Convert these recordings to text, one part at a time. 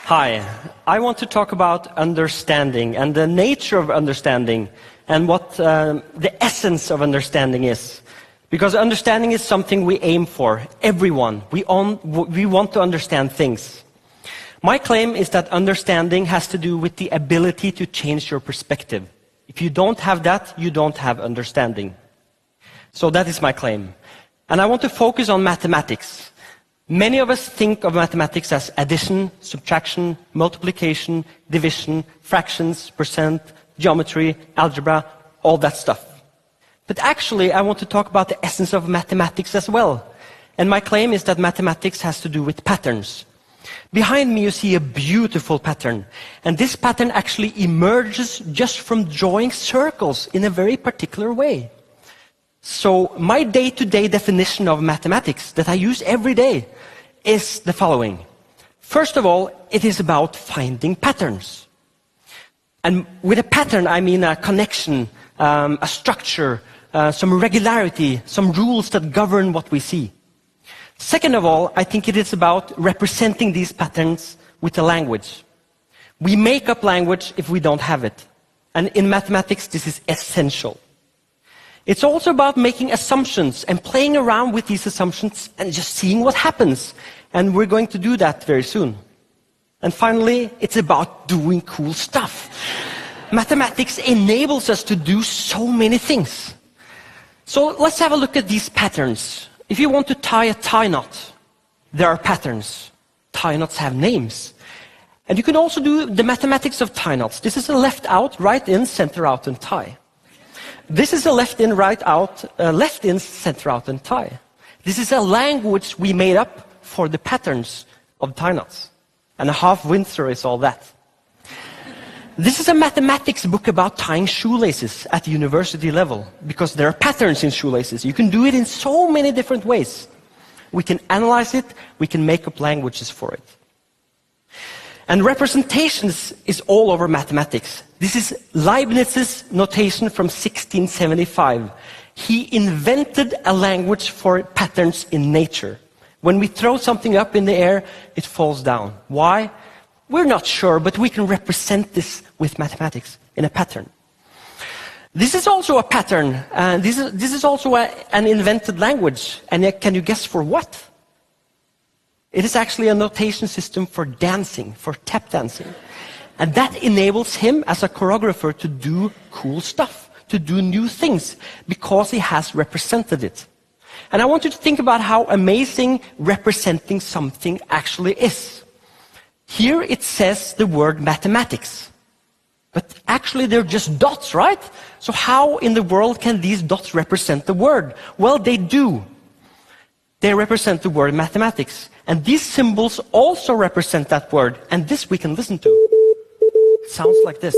Hi, I want to talk about understanding and the nature of understanding and what the essence of understanding is. Because understanding is something we aim for, everyone. We want to understand things. My claim is that understanding has to do with the ability to change your perspective. If you don't have that, you don't have understanding. So that is my claim. And I want to focus on mathematics. Many of us think of mathematics as addition, subtraction, multiplication, division, fractions, percent, geometry, algebra, all that stuff. But actually, I want to talk about the essence of mathematics as well. And my claim is that mathematics has to do with patterns. Behind me, you see a beautiful pattern. And this pattern actually emerges just from drawing circles in a very particular way. So my day-to-day definition of mathematics that I use every day is the following. First of all, it is about finding patterns. And with a pattern, I mean a connection, a structure, some regularity, some rules that govern what we see. Second of all, I think it is about representing these patterns with a language. We make up language if we don't have it. And in mathematics, this is essential. It's also about making assumptions and playing around with these assumptions and just seeing what happens. And we're going to do that very soon. And finally, it's about doing cool stuff. Mathematics enables us to do so many things. So let's have a look at these patterns. If you want to tie a tie knot, there are patterns. Tie knots have names. And you can also do the mathematics of tie knots. This is a left out, right in, center out, and tie. This is a left in, right out, left in, center out, and tie. This is a language we made up for the patterns of tie knots. And a half Windsor is all that. This is a mathematics book about tying shoelaces at the university level, because there are patterns in shoelaces. You can do it in so many different ways. We can analyze it, we can make up languages for it. And representations is all over mathematics. This is Leibniz's notation from 1675. He invented a language for patterns in nature. When we throw something up in the air, it falls down. Why? We're not sure, but we can represent this with mathematics in a pattern. This is also a pattern. This is also an invented language. And can you guess for what? It is actually a notation system for dancing, for tap dancing. And that enables him as a choreographer to do cool stuff, to do new things, because he has represented it. And I want you to think about how amazing representing something actually is. Here it says the word mathematics. But actually they're just dots, right? So how in the world can these dots represent the word? Well, they do. They represent the word mathematics. And these symbols also represent that word. And this we can listen to. It sounds like this.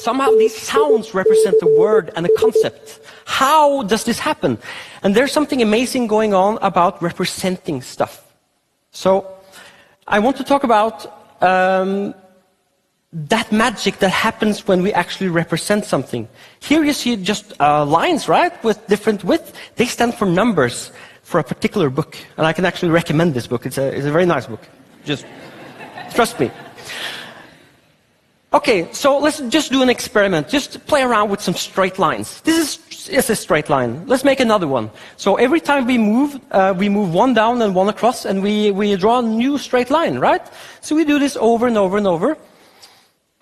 Somehow these sounds represent the word and the concept. How does this happen? And there's something amazing going on about representing stuff. So I want to talk about that magic that happens when we actually represent something. Here you see just lines, right, with different width. They stand for numbers for a particular book. And I can actually recommend this book. It's a very nice book. Just trust me. Okay, so let's just do an experiment. Just play around with some straight lines. This is a straight line. Let's make another one. So every time we move one down and one across, and we draw a new straight line, right? So we do this over and over and over.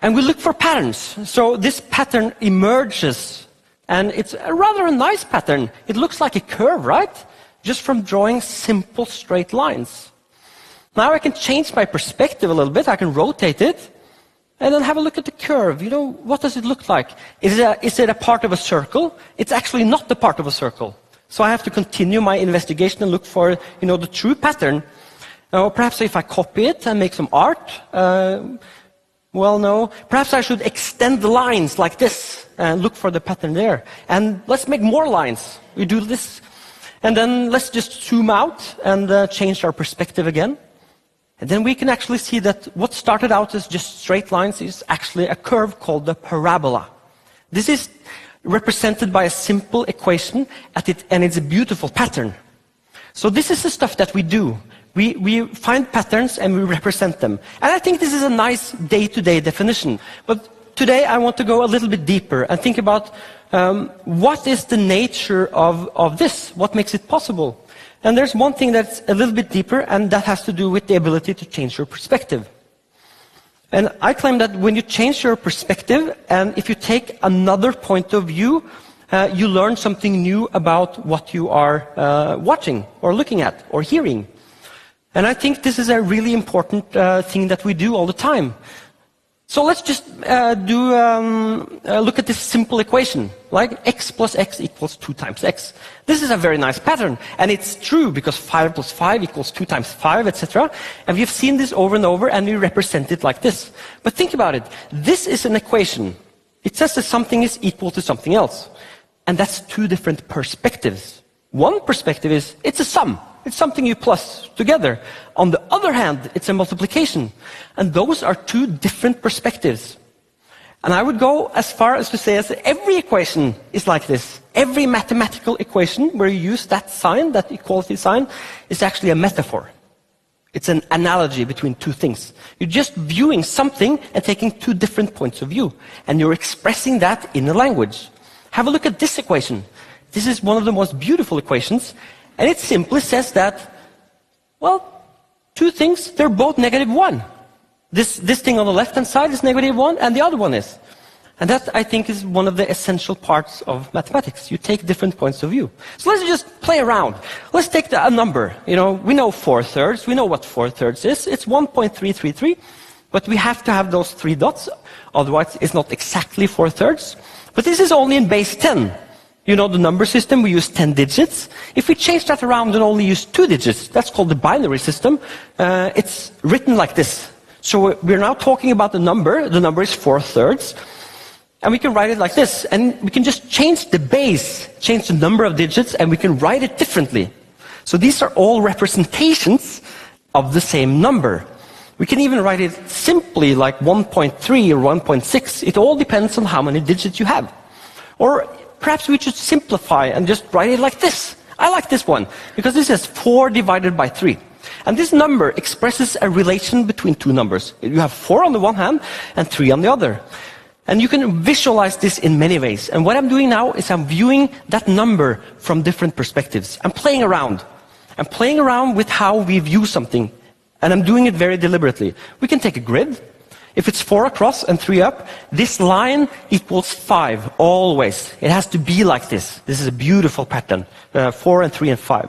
And we look for patterns. So this pattern emerges. And it's a rather nice pattern. It looks like a curve, right? Just from drawing simple straight lines. Now I can change my perspective a little bit. I can rotate it. And then have a look at the curve. You know, what does it look like? Is it a part of a circle? It's actually not the part of a circle. So I have to continue my investigation and look for, the true pattern. Or perhaps if I copy it and make some art, well, no. Perhaps I should extend the lines like this and look for the pattern there. And let's make more lines. We do this. And then let's just zoom out and change our perspective again. And then we can actually see that what started out as just straight lines is actually a curve called the parabola. This is represented by a simple equation, and it's a beautiful pattern. So this is the stuff that we do. We find patterns and we represent them. And I think this is a nice day-to-day definition. But today I want to go a little bit deeper and think about what is the nature of this? What makes it possible? And there's one thing that's a little bit deeper, and that has to do with the ability to change your perspective. And I claim that when you change your perspective, and if you take another point of view, you learn something new about what you are watching, or looking at, or hearing. And I think this is a really important thing that we do all the time. So let's just look at this simple equation, like x plus x equals 2 times x. This is a very nice pattern, and it's true because 5 plus 5 equals 2 times 5, etc. And we've seen this over and over, and we represent it like this. But think about it. This is an equation. It says that something is equal to something else. And that's 2 different perspectives. One perspective is, it's a sum. It's something you plus together. On the other hand, it's a multiplication. And those are 2 different perspectives. And I would go as far as to say that every equation is like this. Every mathematical equation where you use that sign, that equality sign, is actually a metaphor. It's an analogy between 2 things. You're just viewing something and taking 2 different points of view. And you're expressing that in a language. Have a look at this equation. This is one of the most beautiful equations. And it simply says that, well, 2 things, they're both -1. This thing on the left-hand side is -1, and the other one is. And that, I think, is one of the essential parts of mathematics. You take different points of view. So let's just play around. Let's take a number. You know, we know 4/3. We know what 4/3 is. It's 1.333. But we have to have those 3 dots. Otherwise, it's not exactly 4/3. But this is only in base 10. You know the number system, we use 10 digits. If we change that around and only use 2 digits, that's called the binary system. It's written like this. So we're now talking about the number. The number is 4/3. And we can write it like this. And we can just change the base, change the number of digits, and we can write it differently. So these are all representations of the same number. We can even write it simply like 1.3 or 1.6. It all depends on how many digits you have. Or perhaps we should simplify and just write it like this. I like this one, because this is 4 divided by 3. And this number expresses a relation between 2 numbers. You have 4 on the one hand and 3 on the other. And you can visualize this in many ways. And what I'm doing now is I'm viewing that number from different perspectives. I'm playing around. I'm playing around with how we view something. And I'm doing it very deliberately. We can take a grid. If it's 4 across and 3 up, this line equals 5, always. It has to be like this. This is a beautiful pattern, 4 and 3 and 5.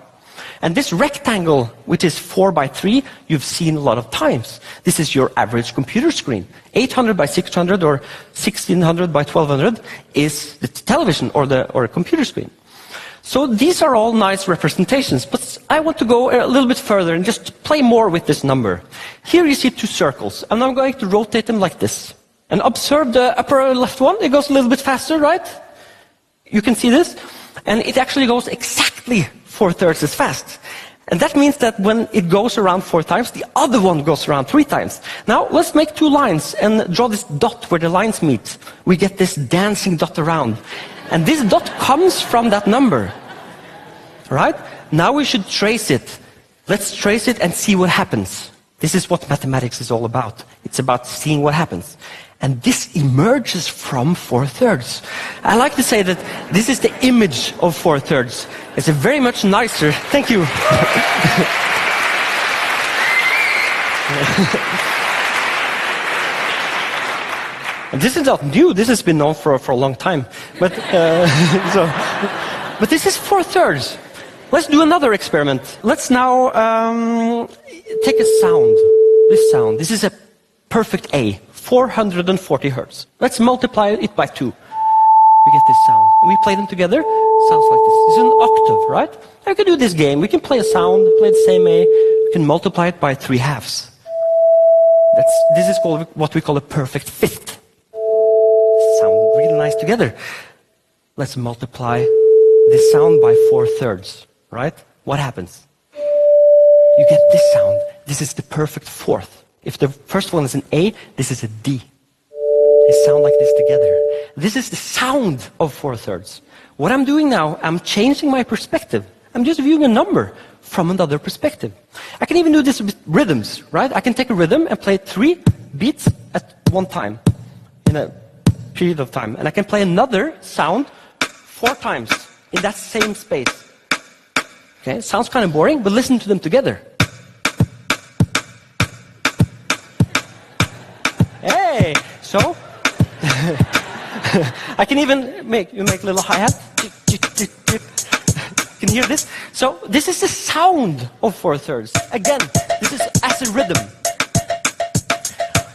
And this rectangle, which is 4 by 3, you've seen a lot of times. This is your average computer screen. 800 by 600 or 1600 by 1200 is the television or a computer screen. So these are all nice representations, but I want to go a little bit further and just play more with this number. Here you see 2 circles, and I'm going to rotate them like this. And observe the upper left one. It goes a little bit faster, right? You can see this. And it actually goes exactly 4/3 as fast. And that means that when it goes around 4 times, the other one goes around 3 times. Now, let's make 2 lines and draw this dot where the lines meet. We get this dancing dot around. And this dot comes from that number. Right? Now we should trace it. Let's trace it and see what happens. This is what mathematics is all about. It's about seeing what happens. And this emerges from 4/3. I like to say that this is the image of 4/3. It's a very much nicer. Thank you. And this is not new. This has been known for a long time. But but this is 4/3. Let's do another experiment. Let's now take a sound. This sound. This is a perfect A, 440 hertz. Let's multiply it by 2. We get this sound. And we play them together. Sounds like this. This is an octave, right? We can do this game. We can play a sound, play the same A. We can multiply it by 3/2. This is called what we call a perfect fifth. Sound really nice together. Let's multiply this sound by 4/3. Right? What happens? You get this sound. This is the perfect fourth. If the first one is an A, this is a D. They sound like this together. This is the sound of 4/3. What I'm doing now, I'm changing my perspective. I'm just viewing a number, from another perspective. I can even do this with rhythms, right? I can take a rhythm and play 3 beats at one time in a period of time. And I can play another sound 4 times in that same space. Okay, sounds kind of boring, but listen to them together. Hey, so I can even make a little hi-hat. Can you hear this? So this is the sound of 4/3. Again, this is as a rhythm.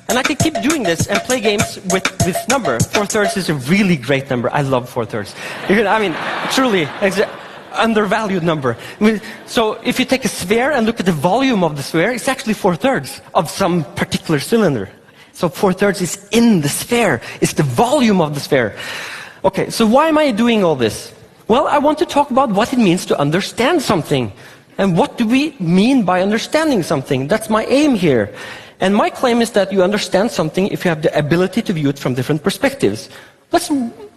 And I can keep doing this and play games with this number. 4/3 is a really great number. I love 4/3. I mean, truly, it's an undervalued number. So if you take a sphere and look at the volume of the sphere, it's actually 4/3 of some particular cylinder. So 4/3 is in the sphere. It's the volume of the sphere. Okay, so why am I doing all this? Well, I want to talk about what it means to understand something. And what do we mean by understanding something? That's my aim here. And my claim is that you understand something if you have the ability to view it from different perspectives. Let's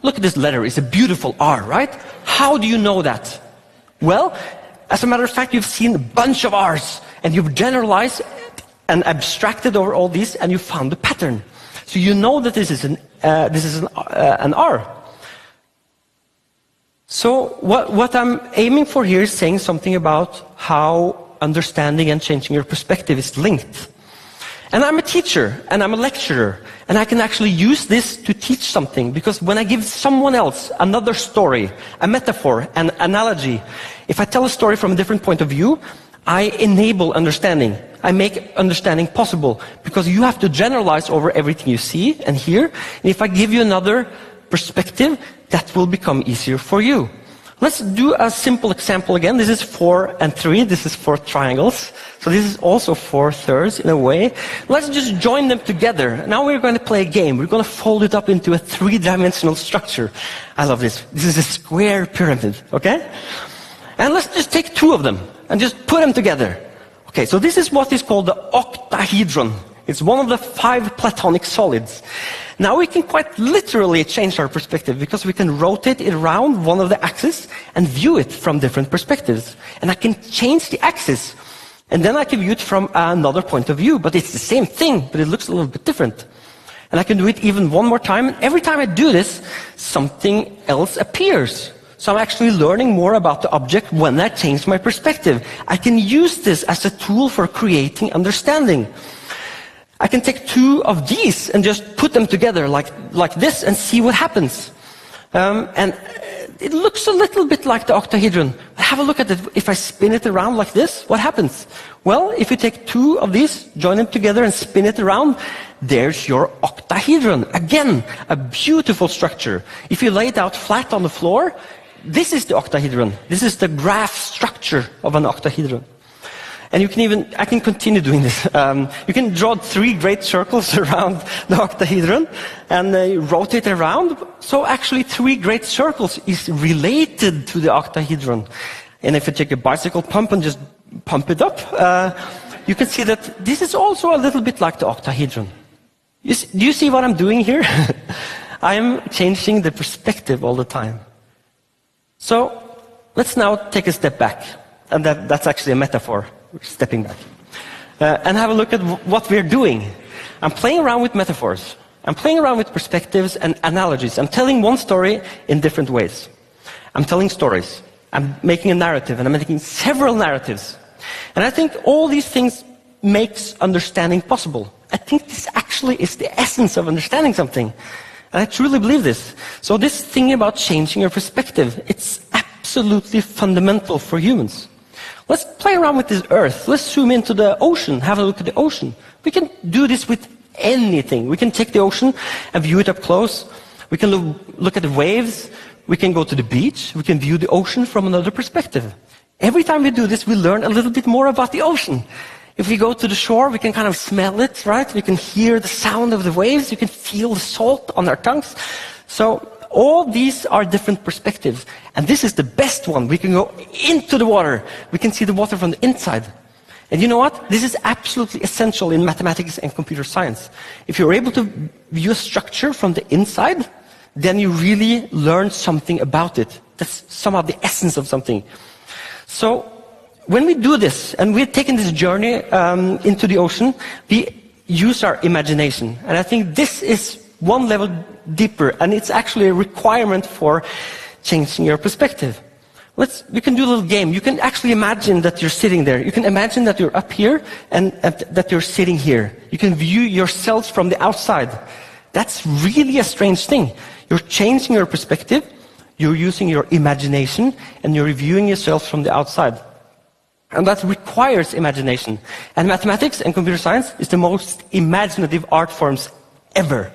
look at this letter. It's a beautiful R, right? How do you know that? Well, as a matter of fact, you've seen a bunch of R's, and you've generalized and abstracted over all these, and you found the pattern. So you know that this is an R. So what I'm aiming for here is saying something about how understanding and changing your perspective is linked. And I'm a teacher, and I'm a lecturer, and I can actually use this to teach something, because when I give someone else another story, a metaphor, an analogy, if I tell a story from a different point of view, I enable understanding. I make understanding possible, because you have to generalize over everything you see and hear. And if I give you another perspective, that will become easier for you. Let's do a simple example again. This is 4 and 3. This is 4 triangles. So this is also 4/3 in a way. Let's just join them together. Now we're going to play a game. We're going to fold it up into a 3-dimensional structure. I love this. This is a square pyramid, okay? And let's just take 2 of them and just put them together. Okay, so this is what is called the octahedron. It's one of the 5 Platonic solids. Now we can quite literally change our perspective, because we can rotate it around one of the axes and view it from different perspectives. And I can change the axis, and then I can view it from another point of view. But it's the same thing, but it looks a little bit different. And I can do it even one more time, and every time I do this, something else appears. So I'm actually learning more about the object when I change my perspective. I can use this as a tool for creating understanding. I can take 2 of these and just put them together like this and see what happens. And it looks a little bit like the octahedron. Have a look at it. If I spin it around like this, what happens? Well, if you take 2 of these, join them together and spin it around, there's your octahedron. Again, a beautiful structure. If you lay it out flat on the floor, this is the octahedron. This is the graph structure of an octahedron. And you can I can continue doing this. You can draw 3 great circles around the octahedron and rotate around. So actually 3 great circles is related to the octahedron. And if you take a bicycle pump and just pump it up, you can see that this is also a little bit like the octahedron. Do you see what I'm doing here? I am changing the perspective all the time. So let's now take a step back. And that's actually a metaphor. We're stepping back. And have a look at what we're doing. I'm playing around with metaphors. I'm playing around with perspectives and analogies. I'm telling one story in different ways. I'm telling stories. I'm making a narrative, and I'm making several narratives. And I think all these things makes understanding possible. I think this actually is the essence of understanding something. And I truly believe this. So this thing about changing your perspective, it's absolutely fundamental for humans. Let's play around with this Earth. Let's zoom into the ocean. Have a look at the ocean. We can do this with anything. We can take the ocean and view it up close. We can look at the waves. We can go to the beach. We can view the ocean from another perspective. Every time we do this, we learn a little bit more about the ocean. If we go to the shore, we can kind of smell it, right? We can hear the sound of the waves. You can feel the salt on our tongues. So all these are different perspectives. And this is the best one. We can go into the water. We can see the water from the inside. And you know what? This is absolutely essential in mathematics and computer science. If you're able to view a structure from the inside, then you really learn something about it. That's somehow the essence of something. So when we do this, and we're taking this journey into the ocean, we use our imagination. And I think this is one level deeper, and it's actually a requirement for changing your perspective. We can do a little game. You can actually imagine that you're sitting there. You can imagine that you're up here and that you're sitting here. You can view yourselves from the outside. That's really a strange thing. You're changing your perspective, you're using your imagination, and you're viewing yourself from the outside. And that requires imagination. And mathematics and computer science is the most imaginative art forms ever.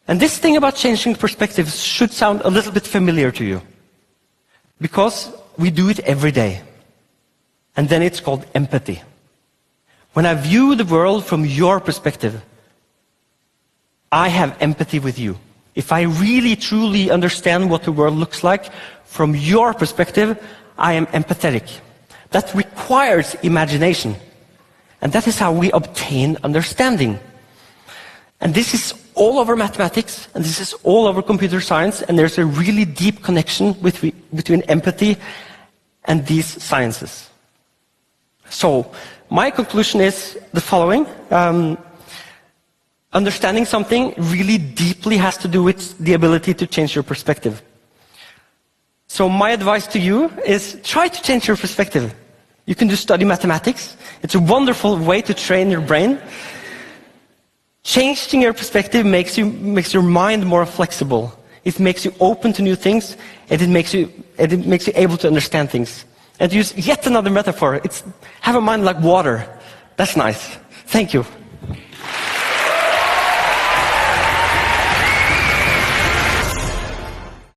And this thing about changing perspectives should sound a little bit familiar to you, because we do it every day. And then it's called empathy. When I view the world from your perspective, I have empathy with you. If I really, truly understand what the world looks like from your perspective, I am empathetic. That requires imagination. And that is how we obtain understanding. And this is all over mathematics, and this is all over computer science, and there's a really deep connection between empathy and these sciences. So, my conclusion is the following. Understanding something really deeply has to do with the ability to change your perspective. So my advice to you is try to change your perspective. You can just study mathematics. It's a wonderful way to train your brain. Changing your perspective makes your mind more flexible. It makes you open to new things, and it makes you able to understand things. And to use yet another metaphor, it's have a mind like water. That's nice. Thank you.